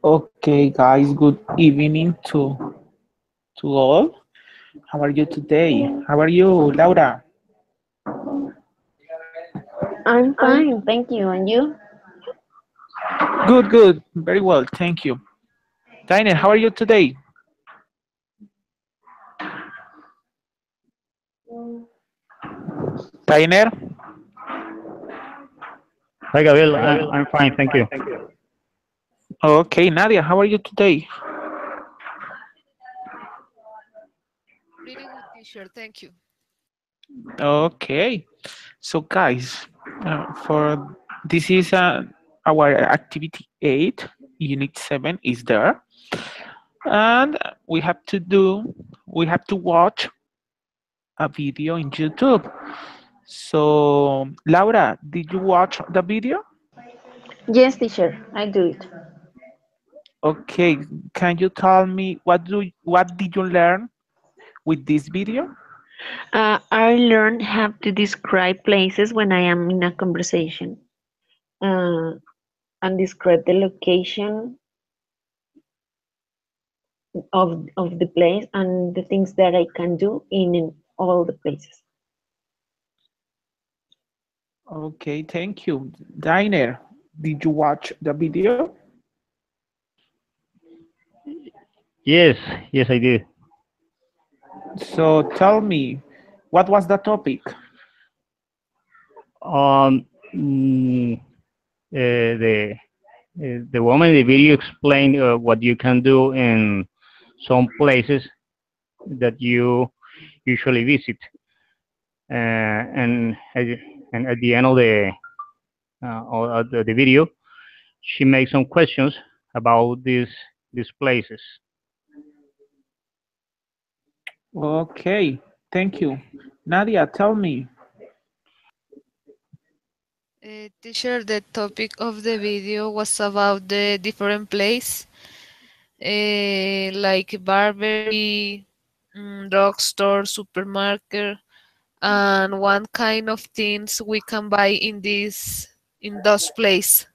Okay, guys, good evening to all. How are you today? How are you, Laura? I'm fine, thank you. And you? Good, good. Very well, thank you. Diner, how are you today? Diner? Hi, Gabriel. I'm fine, thank you. Okay, Nadia, how are you today? Pretty good teacher, thank you. Okay, so guys, for this is our activity 8, unit 7 is there, and we have to watch a video in YouTube. So, Laura, did you watch the video? Yes, teacher, I do it. Okay, can you tell me what did you learn with this video? I learned how to describe places when I am in a conversation uh, and describe the location of the place and the things that I can do in all the places. Okay, thank you. Diner, did you watch the video? Yes, yes, I did. So tell me, what was the topic? Um, mm, the woman in the video explained what you can do in some places that you usually visit, and at the end of the video, she makes some questions about these places. Okay, thank you. Nadia, tell me. Teacher, the topic of the video was about the different place, like barbery, drugstore, supermarket, and one kind of things we can buy in those place.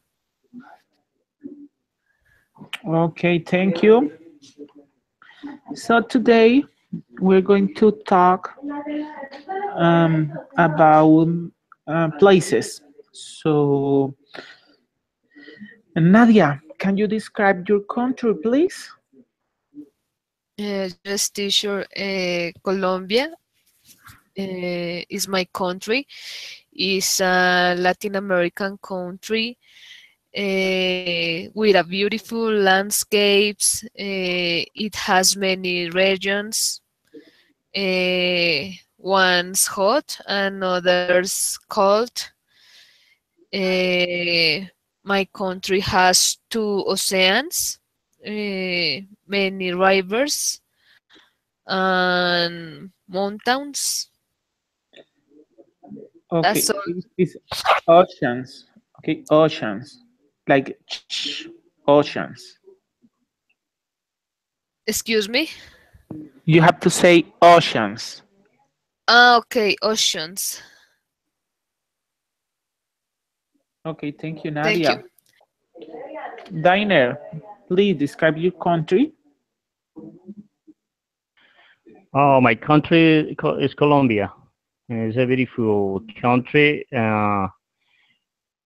Okay, thank you. So today we're going to talk about places. So, Nadia, can you describe your country, please? Yes, teacher, Colombia is my country. It's a Latin American country with a beautiful landscapes. It has many regions. One's hot and others cold. Uh, my country has two oceans, many rivers and mountains. Okay, That's all. it's oceans. Okay, oceans. Like oceans. Excuse me. You have to say oceans. Okay, oceans. Okay, thank you, Thank you. Nadia. Diner, please describe your country. Oh, my country is Colombia. It's a beautiful country.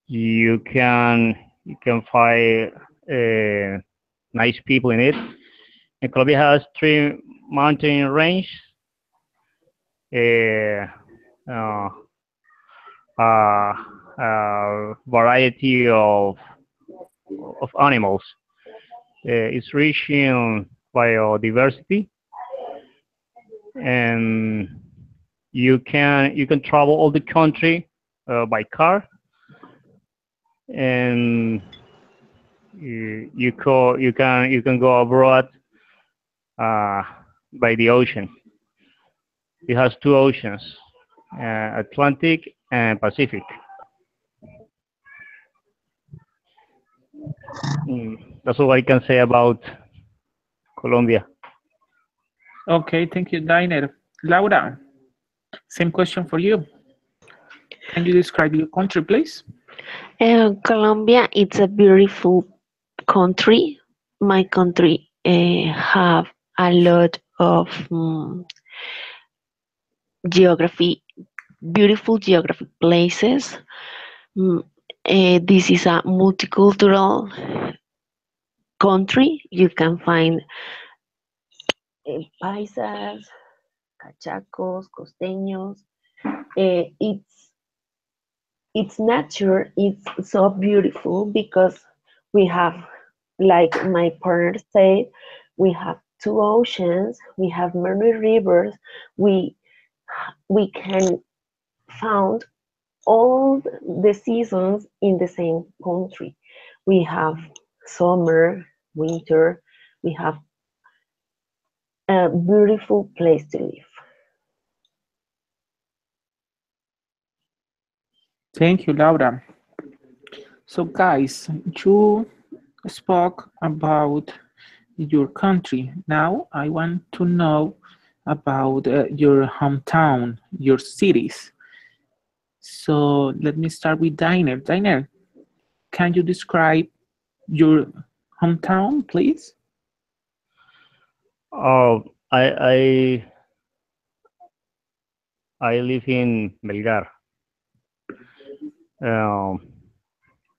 You can find nice people in it. And Colombia has three mountain range, uh, uh, variety of animals. It's rich in biodiversity, and you can travel all the country by car, and you can go abroad uh, by the ocean. It has two oceans, Atlantic and Pacific. That's all I can say about Colombia. Okay, thank you, Diner. Laura, same question for you. Can you describe your country, please? Colombia, it's a beautiful country. My country have a lot of geography, beautiful geographic places. Mm, this is a multicultural country. You can find paisas, cachacos, costeños. Its nature is so beautiful because we have, like my partner said, we have two oceans, we have many rivers, we we can found all the seasons in the same country. We have summer, winter, we have a beautiful place to live. Thank you, Laura. So, guys, you spoke about your country. Now, I want to know about your hometown, your cities. So, let me start with Diner. Diner, can you describe your hometown, please? Oh, I live in Melgar. Um,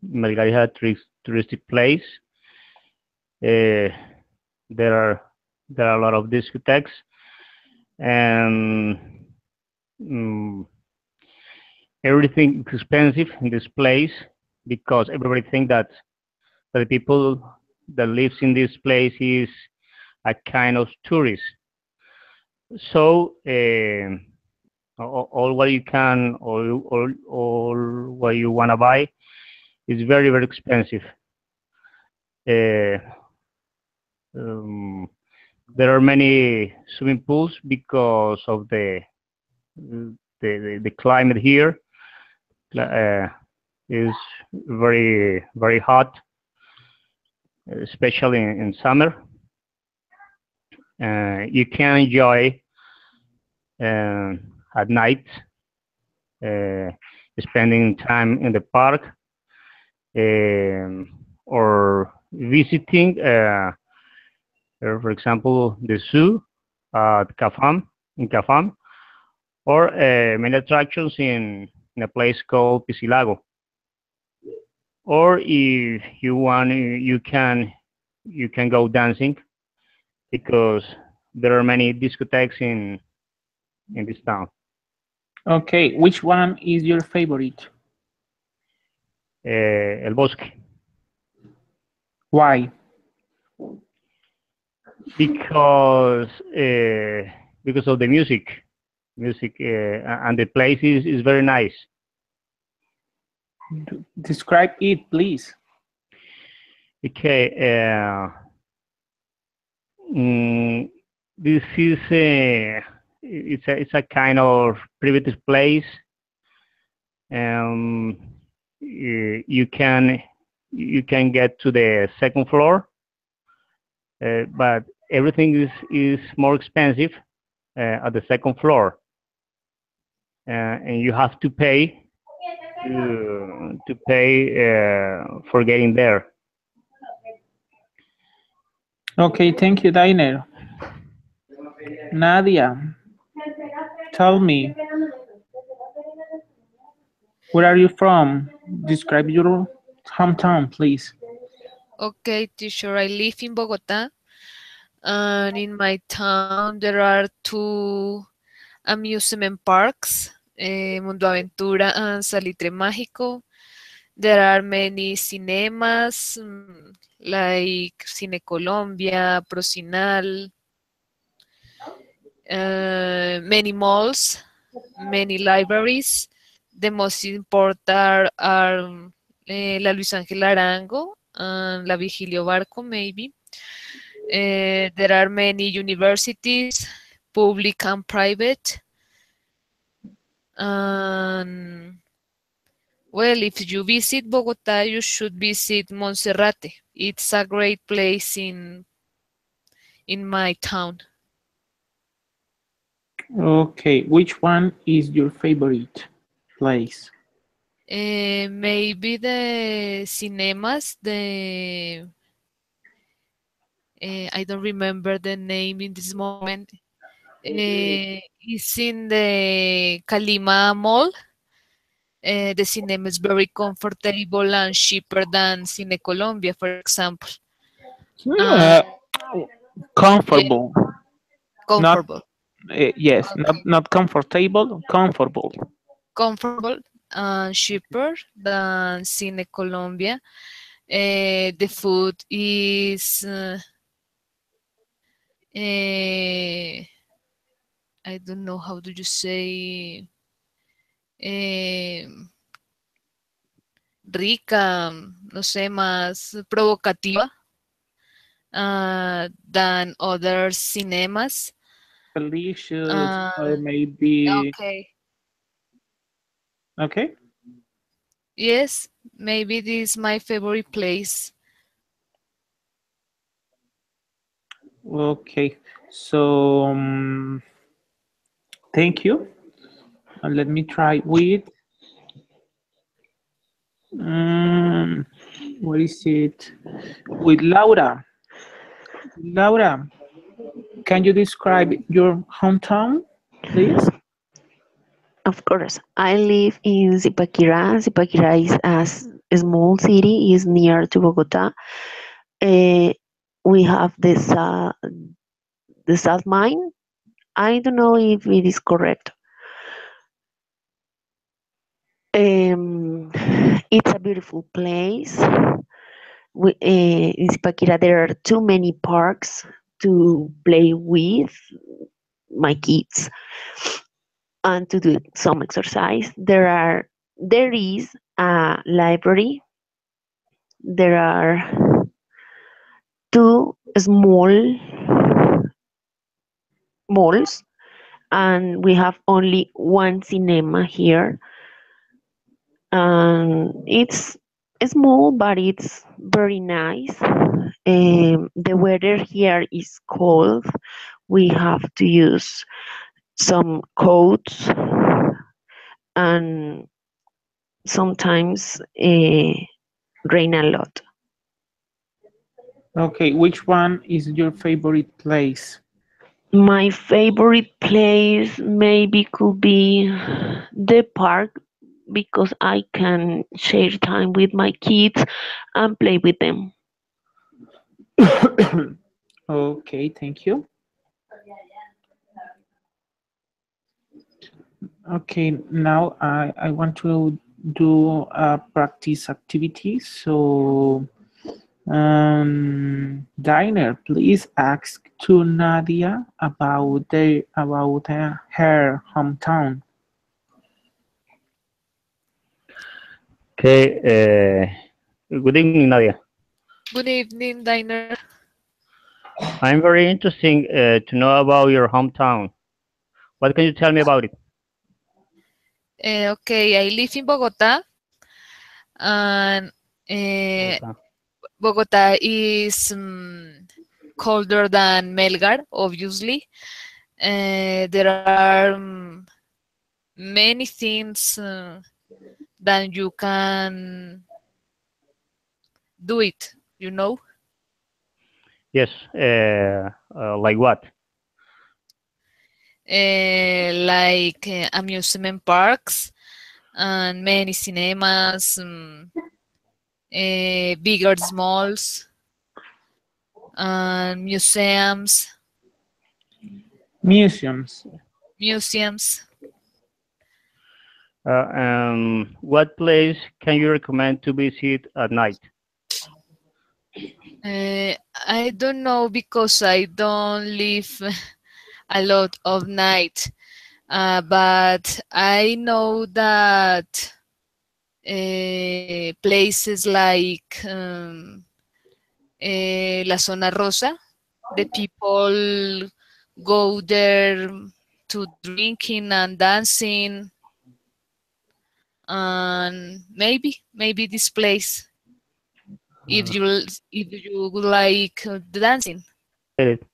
Melgar is a touristic place. Uh, there are a lot of discotheques, and mm, everything is expensive in this place because everybody think that the people that lives in this place is a kind of tourist. So all what you can, all what you want to buy is very very expensive. Uh, um, there are many swimming pools because of the climate here is very very hot, especially in summer. You can enjoy uh, at night, uh, spending time in the park, or visiting, for example, the zoo at Cafam, in Cafam, or many attractions in a place called Pisilago. Or if you want, you can go dancing because there are many discotheques in this town. Okay, which one is your favorite? El Bosque, Why? because because of the music, and the place is very nice. Describe it, please. Okay, this is it's a kind of private place. Um, you can get to the second floor, but everything is more expensive at the second floor, and you have to pay to pay for getting there. Okay, thank you, Diner. Nadia, tell me, where are you from? Describe your hometown, please. Okay, teacher, I live in Bogota, and in my town there are two amusement parks, Mundo Aventura and Salitre Mágico. There are many cinemas, like Cine Colombia, Procinal, many malls, many libraries. The most important are La Luis Ángel Arango and La Vigilio Barco, maybe. There are many universities, public and private. And well, if you visit Bogota, you should visit Monserrate. It's a great place in my town. Okay, which one is your favorite place? Maybe the cinemas, I don't remember the name in this moment. It's in the Kalima Mall. The cinema is very comfortable and cheaper than Cine Colombia, for example. Uh, Uh, yeah, comfortable, not comfortable, yes, okay, not comfortable, comfortable. comfortable and cheaper than Cine Colombia. The food is, uh, I don't know how do you say, eh, rica, no sé, más provocativa than other cinemas. Delicious, Uh, or maybe okay, okay. yes, maybe this is my favorite place. Okay, so thank you. And let me try with um, what is it? With Laura. Laura, can you describe your hometown, please? Of course, I live in Zipaquirá. Zipaquirá is a small city, is near to Bogota. Uh, we have the salt mine. I don't know if it is correct. It's a beautiful place. In Zipaquirá, there are too many parks to play with my kids and to do some exercise. There is a library. There are two small malls, and we have only one cinema here. And it's small, but it's very nice. The weather here is cold. We have to use some coats, and sometimes rain a lot. Okay, which one is your favorite place? My favorite place maybe could be the park because I can share time with my kids and play with them. Okay, thank you. Okay, now I want to do a practice activity. So, Diner, please ask to Nadia about her hometown. Okay. Good evening, Nadia. Good evening, Diner. I'm very interested to know about your hometown. What can you tell me about it? Okay, I live in Bogota, and uh, Bogota. Bogota is colder than Melgar, obviously. There are many things that you can do it, you know, Yes. Like what? like amusement parks and many cinemas, bigger malls and Museums. museums. What place can you recommend to visit at night? I don't know because I don't live a lot of night, but I know that places like La Zona Rosa, the people go there to drinking and dancing, and maybe this place if Uh, you if you would like dancing. it-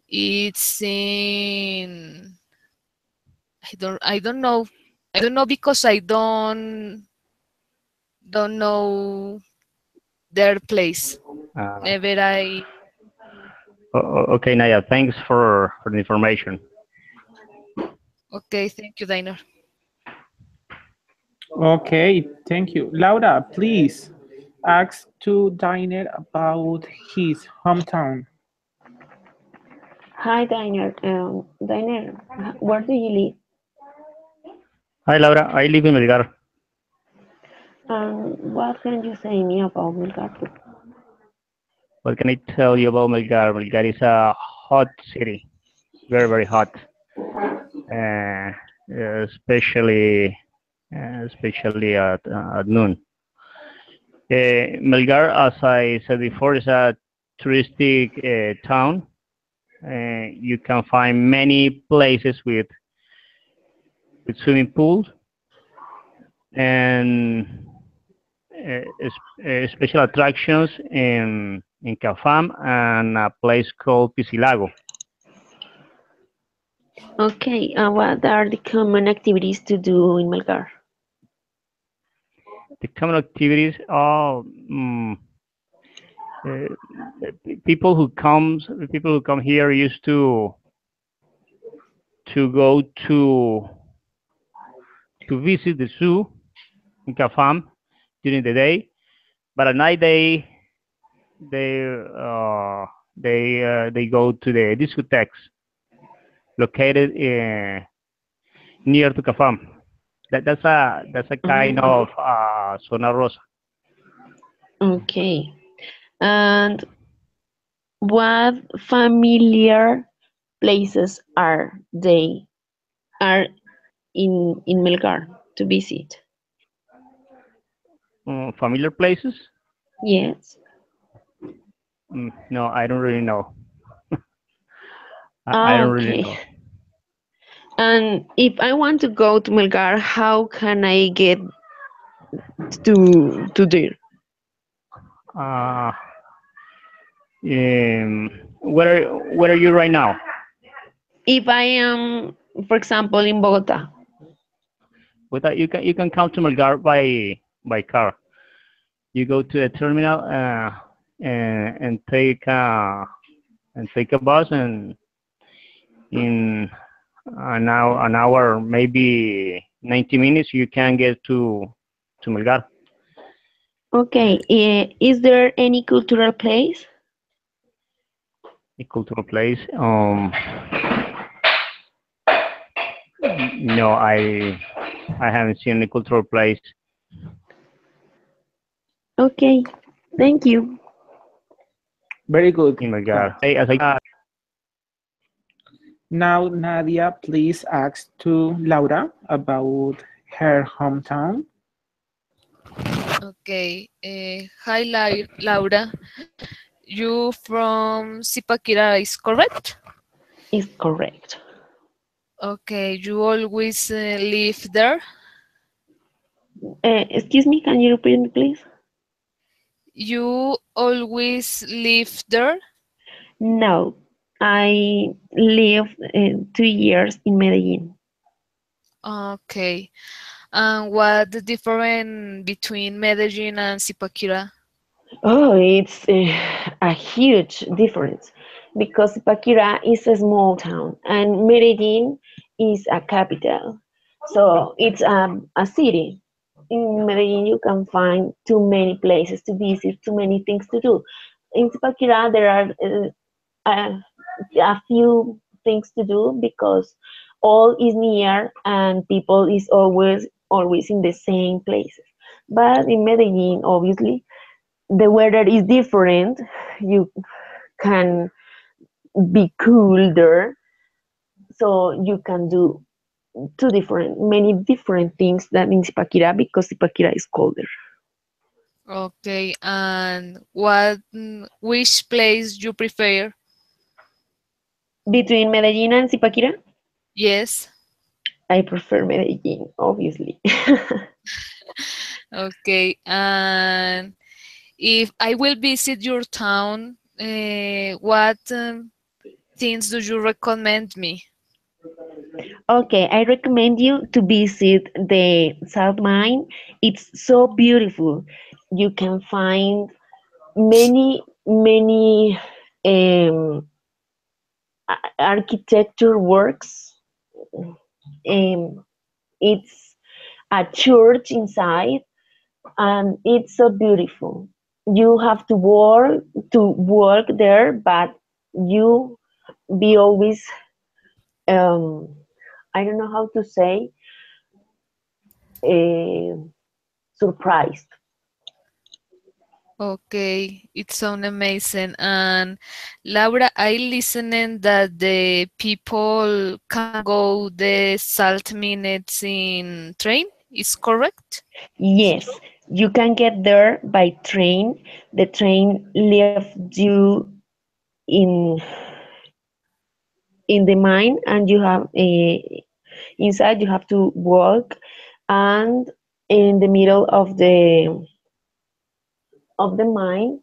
It's in I don't know. I don't know because I don't know their place. Uh, Never I. okay, Naya, thanks for the information. Okay, thank you, Diner. Okay, thank you. Laura, please ask to Diner about his hometown. Hi, Diner. Diner, where do you live? Hi, Laura. I live in Melgar. What can you say me about Melgar? What can I tell you about Melgar? Melgar is a hot city, very, very hot, uh, especially especially at noon. Melgar, as I said before, is a touristic town. You can find many places with swimming pools and special attractions in Cafam and a place called Pisilago. Okay, what are the common activities to do in Melgar? The common activities are uh, people who come here used to go to visit the zoo in Cafam during the day, but at night they uh, they go to the discotheques located near to Cafam. That's a kind Mm, of zona rosa. okay, and what familiar places are in Melgar to visit? Familiar places? Yes. No, I don't really know. I don't really Okay. know. And if I want to go to Melgar, how can I get to there? Uh, um, where are you right now? If I am, for example, in Bogota. With that, you can come to Melgar by car. You go to the terminal and take a bus, and in an hour, maybe 90 minutes, you can get to Melgar, Okay. Is there any cultural place? a cultural place. No, I haven't seen a cultural place Okay. Thank you. Very good. in Melgar. Hey, as I Now, Nadia, please ask to Laura about her hometown. Okay. Hi, Laura. You from Zipaquirá, is correct? Is correct. Okay. You always live there? Excuse me, can you repeat me, please? You always live there? No, I lived 2 years in Medellin. Okay. And what the difference between Medellin and Zipaquirá? Oh, it's a huge difference because Paquira is a small town and Medellin is a capital. So it's a city. In Medellin, you can find too many places to visit, too many things to do. In Zipaquirá, there are a few things to do because all is near and people is always in the same places. But in Medellin, obviously, the weather is different. You can be cool there, so you can do many different things than in Zipaquirá because Zipaquirá is colder. Okay. And which place you prefer? Between Medellin and Zipaquirá, Yes. I prefer Medellin, obviously. Okay. And if I will visit your town, what things do you recommend me? Okay, I recommend you to visit the South Mine. It's so beautiful. You can find many architecture works. It's a church inside, and it's so beautiful. You have to work there, but you be always um, I don't know how to say uh, surprised. Okay, it sounds amazing. And Laura, I listening that the people can go the salt minutes in train. Is correct? Yes, you can get there by train. The train leaves you in in the mine, and you have inside. You have to walk, and in the middle of the mine,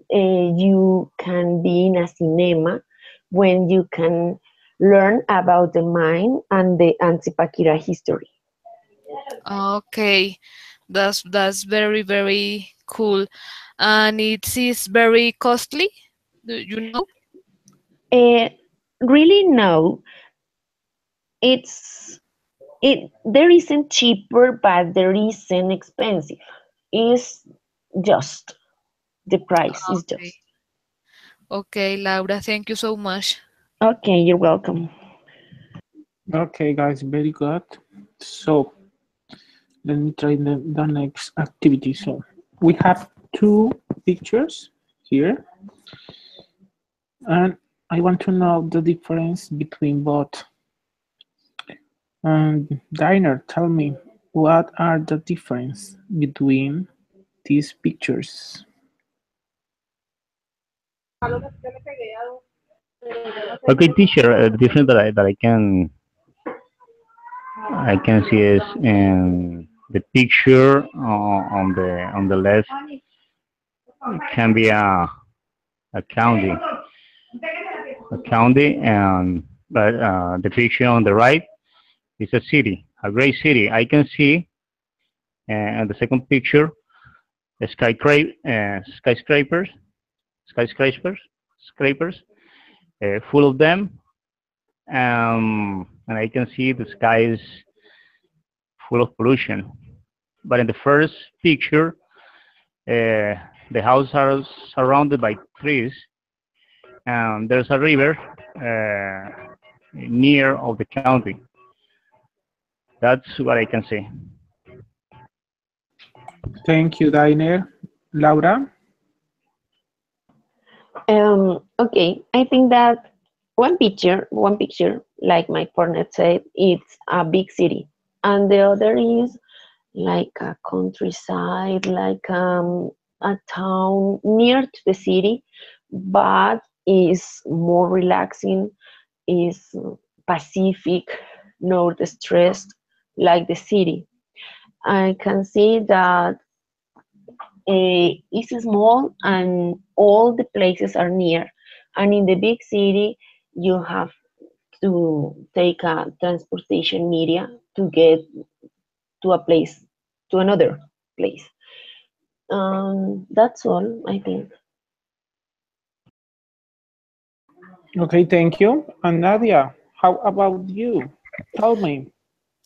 you can be in a cinema when you can learn about the mine and the Antipaquira history. Okay, that's very cool, and it is very costly. Do you know? Uh, really, no, it's it. There isn't cheaper, but there isn't expensive. Is just the price is Okay, just. okay, Laura, thank you so much. Okay, you're welcome. Okay, guys, very good. So let me try the next activity. So we have two pictures here, and I want to know the difference between both. And Diner, tell me, what are the difference between these pictures? Okay, teacher. The difference that I can see is in the picture on the left. It can be a county, and but the picture on the right is a city, a great city. I can see and the second picture skyscrapers, skyscrapers, scrapers, full of them, and I can see the sky is full of pollution. But in the first picture, the houses are surrounded by trees, and there's a river near of the county. That's what I can see. Thank you, Diner. Laura? Okay, I think that one picture, like my partner said, it's a big city, and the other is like a countryside, like a town near to the city, but is more relaxing, is pacific, not stressed like the city. I can see that it's small and all the places are near. And in the big city, you have to take a transportation media to get to a place, to another place. That's all, I think. Okay, thank you. And Nadia, how about you? Tell me.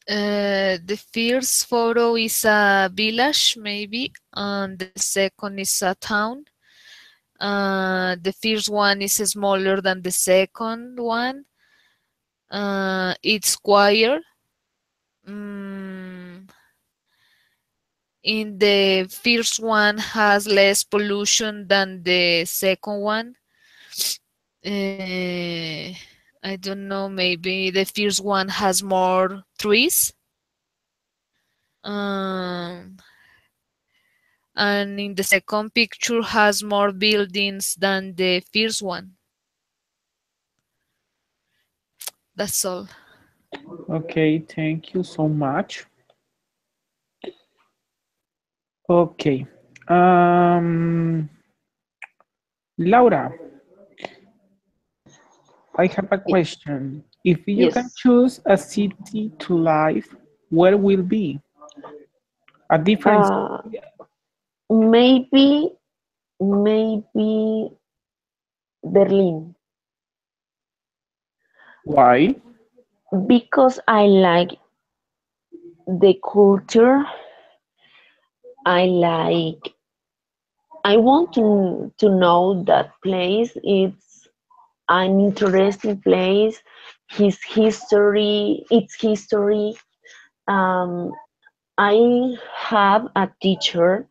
The first photo is a village, maybe, and the second is a town. The first one is smaller than the second one. It's quieter. Mm, in the first one has less pollution than the second one. Uh, I don't know, maybe the first one has more trees. Um, and in the second picture has more buildings than the first one. That's all. Okay, thank you so much. Okay. Laura, I have a question. If you can Yes. choose a city to live, where will be? A different Uh, maybe, Berlin, why? because I like the culture. I like. I want to know that place. It's an interesting place. Its history. Um, I have a teacher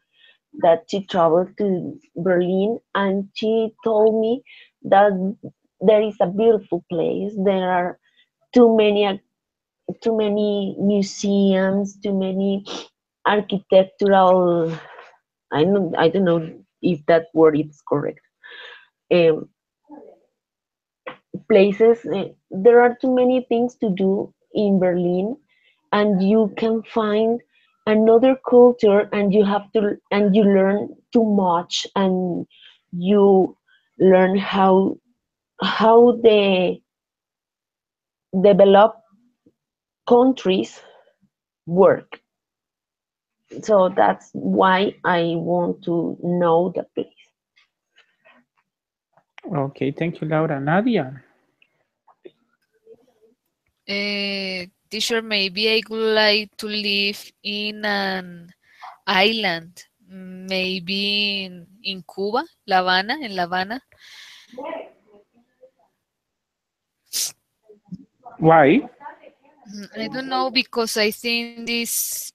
that she traveled to Berlin and she told me that there is a beautiful place. There are too many too many museums, too many architectural. I don't know if that word is correct. Um, Places. There are too many things to do in Berlin, and you can find another culture, and you learn too much, and you learn how the developed countries work. So that's why I want to know the place. Okay, thank you, Laura. Nadia, Teacher, maybe I would like to live in an island, maybe in Cuba, La Habana, in La Habana. why? I don't know because I think this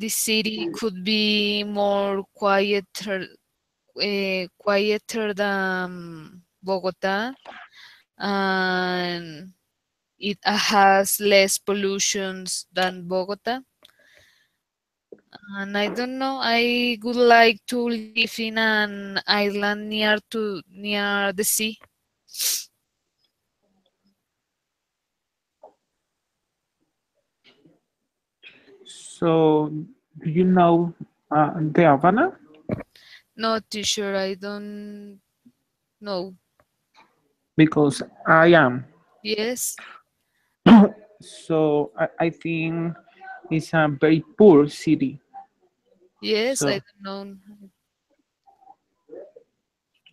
city could be more quieter than Bogota, and it has less pollutions than Bogota. And I don't know, I would like to live in an island near the sea. So, do you know the Havana? No, teacher, I don't know. Because I am. Yes, So, I think it's a very poor city. yes, I So, don't know.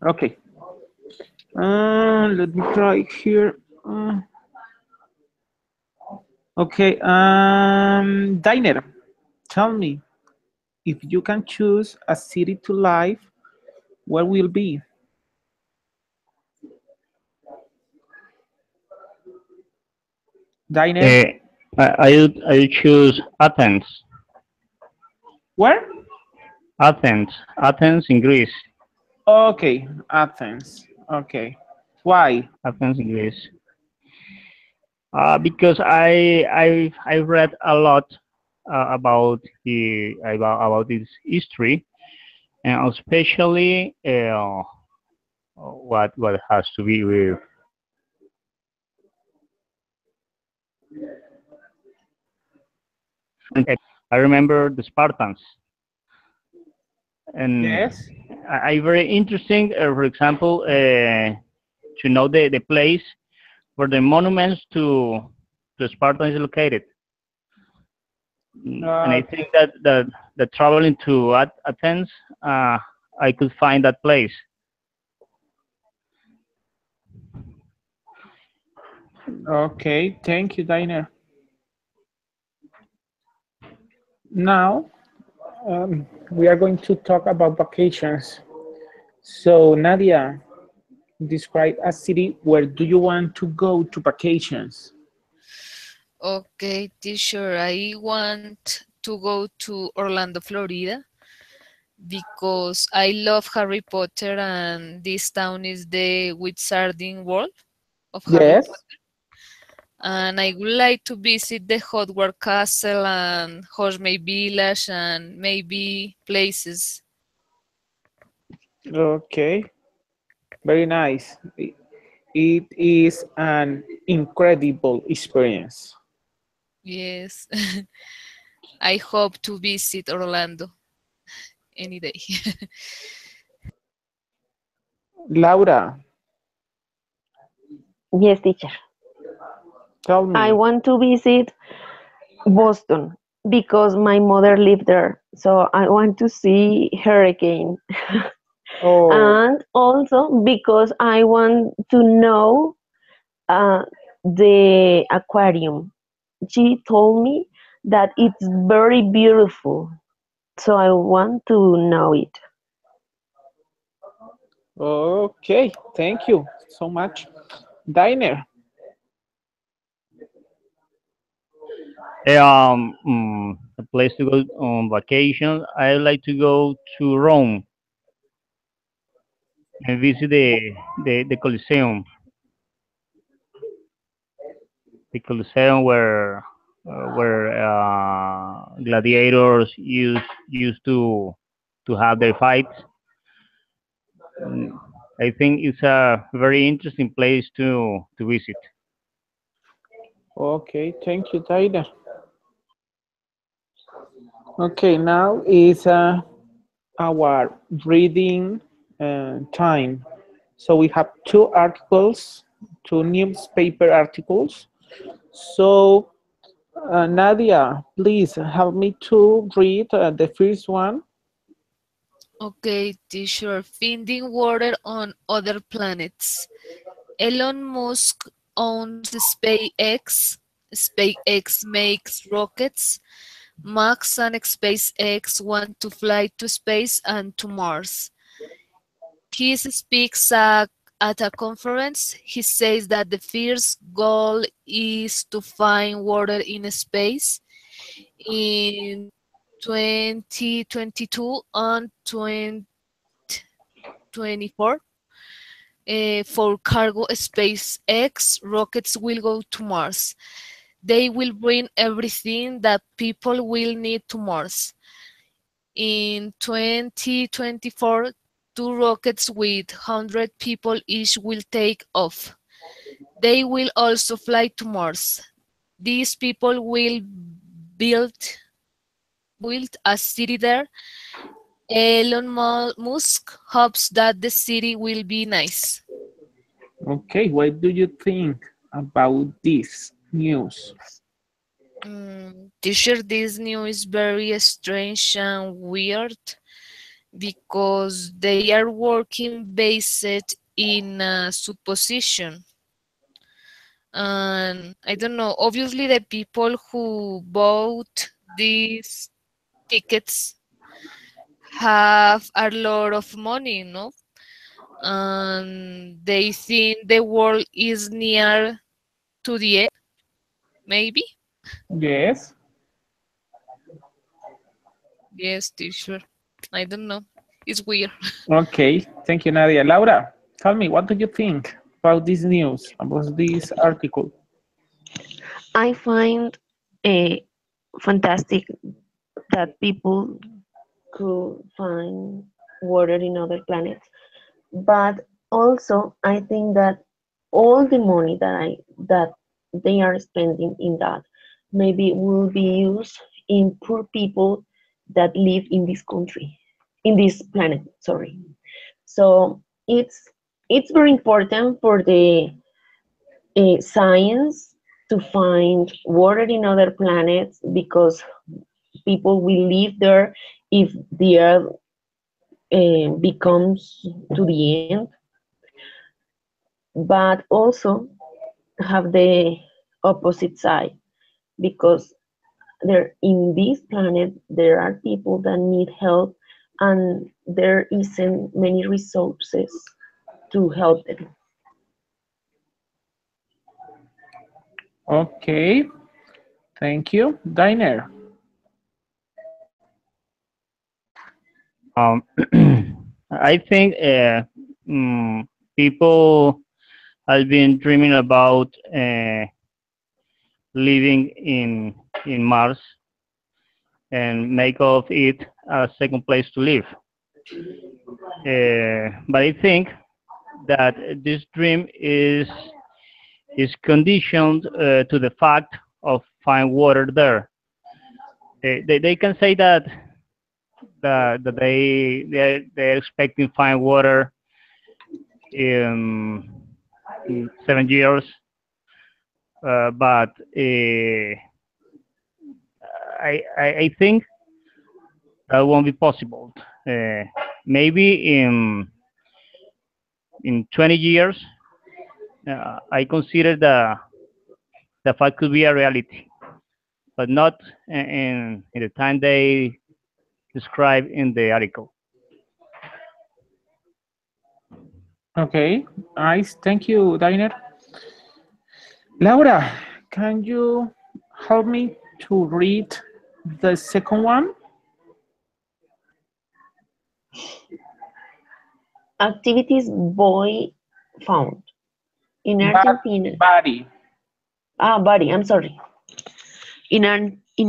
okay. Let me try here. Okay. Diner, tell me, if you can choose a city to live, where will be? Diner, Uh, I would choose Athens. where? Athens in Greece. Okay, Athens. Okay. Why? Athens in Greece. Because I read a lot about its history, and especially what has to be with. I remember the Spartans, and Yes. I very interesting. For example, to know the place where the monuments to Spartans is located. And I think that traveling to Athens, uh, I could find that place. Okay, thank you, Diner. Now, we are going to talk about vacations. So, Nadia, describe a city where do you want to go to vacations? Okay, teacher, I want to go to Orlando, Florida because I love Harry Potter and this town is the Wizarding World of Harry Yes. Potter. And I would like to visit the Hogwarts Castle and Hogsmeade Village and maybe places. Okay, very nice. It is an incredible experience. Yes, I hope to visit Orlando any day. Laura, Yes, teacher. Tell I me. want to visit Boston because my mother lived there. So I want to see her again. Oh, And also because I want to know uh, the aquarium. She told me that it's very beautiful. So I want to know it. okay. Thank you so much. Diner. A place to go on vacation. I like to go to Rome and visit the Colosseum. The Colosseum where gladiators used to have their fights. Mm, I think it's a very interesting place to visit. Okay, thank you, Diner. Okay, now is our reading time. So we have two articles, two newspaper articles. So Nadia, please help me to read the first one. Okay, teacher. Finding water on other planets. Elon Musk owns SpaceX. SpaceX makes rockets. Max and SpaceX want to fly to space and to Mars. He speaks at a conference. He says that the first goal is to find water in space in 2022 and 2024. For cargo, SpaceX rockets will go to Mars. They will bring everything that people will need to Mars. In 2024, two rockets with 100 people each will take off. They will also fly to Mars. These people will build build a city there. Elon Musk hopes that the city will be nice. Okay, what do you think about this news? Teacher, this news is very strange and weird because they are working based in a supposition. And I don't know, obviously, the people who bought these tickets have a lot of money, no? And they think the world is near to the end, maybe? Yes. Yes, teacher. I don't know. It's weird. Okay, thank you, Nadia. Laura, tell me, what do you think about this news, about this article? I find a fantastic that people could find water in other planets. But also, I think that all the money that they are spending in that maybe will be used in poor people that live in this country, in this planet. Sorry. So it's very important for the science to find water in other planets because people will live there if the earth becomes to the end, but also have the opposite side because there in this planet there are people that need help and there isn't many resources to help them. Okay, thank you. Diner. Um, I think people have been dreaming about living in Mars and make of it a second place to live. But I think that this dream is conditioned to the fact of find water there. They can say that they're expecting find water in 7 years, but I think that won't be possible. Uh, Maybe in 20 years, I consider the fact could be a reality, but not in the time they describe in the article. Okay, nice. Thank you, Diner. Laura, can you help me to read the second one? Activities boy found in But Argentina. body. Buddy, I'm sorry. In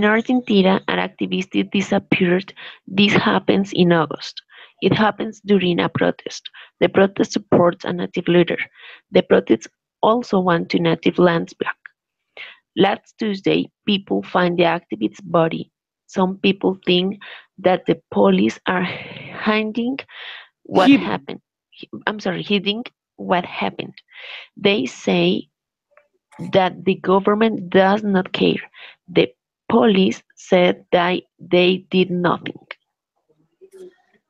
Argentina, an activist disappeared. This happens in August. It happens during a protest. The protest supports a native leader. The protests also want to native lands back. Last Tuesday, people find the activist's body. Some people think that the police are hiding what Hidden. happened. Hiding what happened. They say that the government does not care. The police said that they did nothing.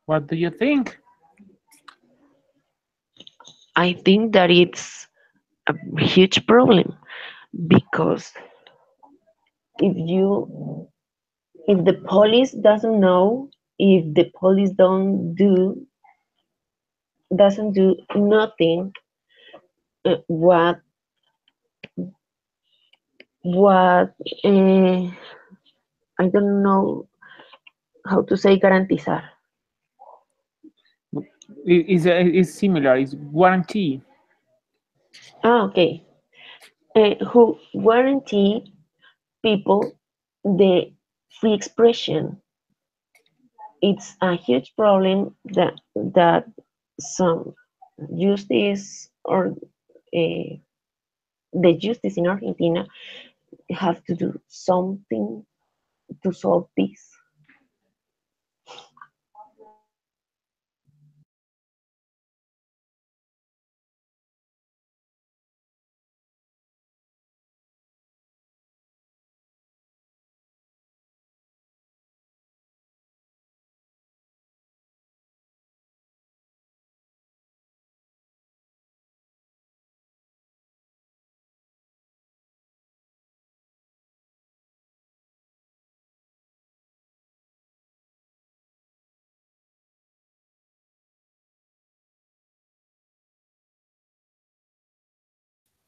What do you think? I think that it's a huge problem because if you if the police doesn't know, if the police doesn't do nothing, what what I don't know how to say garantizar. Is similar. It's guarantee. Okay. Who guarantee people the free expression? It's a huge problem that some justice or uh, the justice in Argentina have to do something to solve this.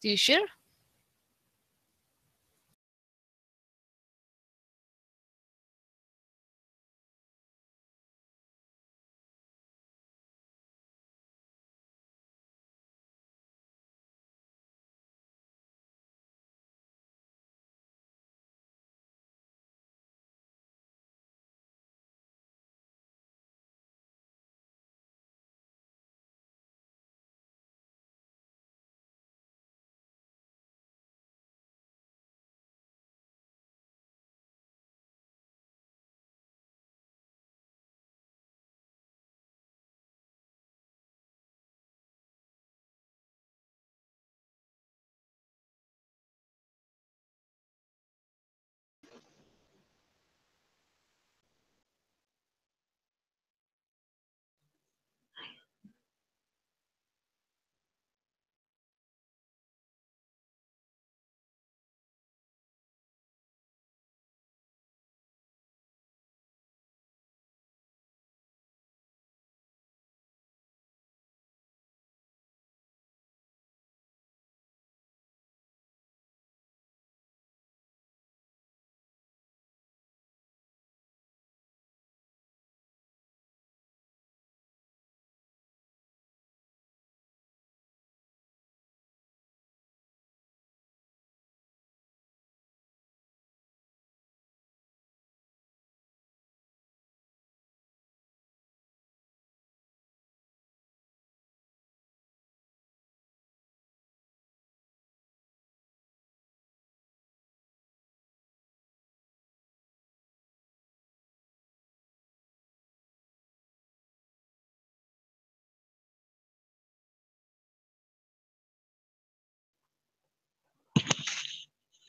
Teacher?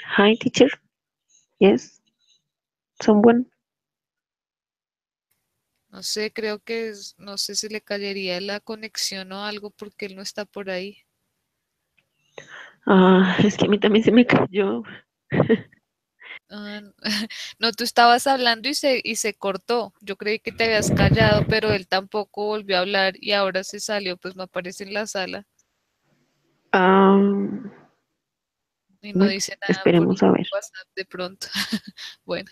Hi, teacher. Yes, someone. No sé, creo que no sé si le caería la conexión o algo porque él no está por ahí. Ah, es que a mí también se me cayó. Ah, no, tú estabas hablando y se cortó. Yo creí que te habías callado, pero él tampoco volvió a hablar y ahora se salió, pues no aparece en la sala Ah, y no bueno, dice nada por esperemos a ver. WhatsApp de pronto. Bueno.